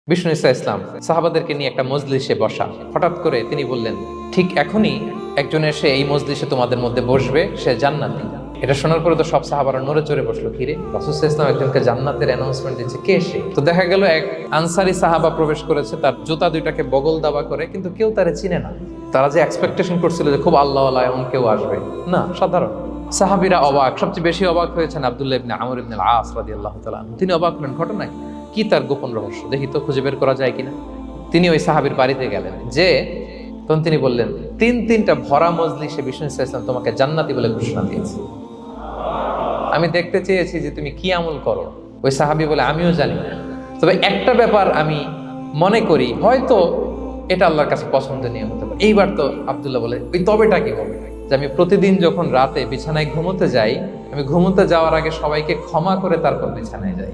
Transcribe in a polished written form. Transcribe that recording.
বিষ্ণু ইসা ইসলাম সাহাবাদেরকে নিয়ে একটা মজলিসে বসা, হঠাৎ করে তিনি বললেন, ঠিক এখনই একজন এসে এই মজলিসে তোমাদের মধ্যে বসবে, সে জান্নাতি। এটা শোনার পরে তো সব সাহাবারা নড়ে চড়ে বসলো, কিরে রাসূল সাল্লাল্লাহু আলাইহি ওয়াসাল্লাম একজনকে জান্নাতের অ্যানাউন্সমেন্ট দিচ্ছে, কে সে? তো দেখা গেল এক আনসারি সাহাবা প্রবেশ করেছে, তার জুতা দুইটাকে বগল দাবা করে, কিন্তু কেউ তারে চিনে না। তারা যে এক্সপেকটেশন করছিল যে খুব আল্লাহওয়ালা এমন কেউ আসবে, না, সাধারণ সাহাবীরা অবাক। সবচেয়ে বেশি অবাক হয়েছেন আব্দুল্লাহ ইবনে আমর ইবনে আল-আস রাদিয়াল্লাহু তাআলা আনহু। তিনি অবাক হলেন, ঘটনা কি, তার গোপন রহস্য দেখি তো, খুঁজে বের করা যায় কিনা। তিনি ওই সাহাবীর বাড়িতে গেলেন, যে তখন তিনি বললেন, তিনটা ভরা মজলিসে বিষ্ণু ইসা ইসলাম তোমাকে জান্নাতি বলে ঘোষণা দিয়েছে। আমি দেখতে চেয়েছি যে তুমি কি আমল করো। ওই সাহাবী বলে, আমিও জানি না, তবে একটা ব্যাপার আমি মনে করি হয়তো এটা আল্লাহর কাছে পছন্দনীয় হতে পারে। এইবার তো আব্দুল্লাহ বলে, ওই তবেটা কি বলে, যে আমি প্রতিদিন যখন রাতে বিছানায় ঘুমোতে যাই, আমি ঘুমোতে যাওয়ার আগে সবাইকে ক্ষমা করে তারপর বিছানায় যাই।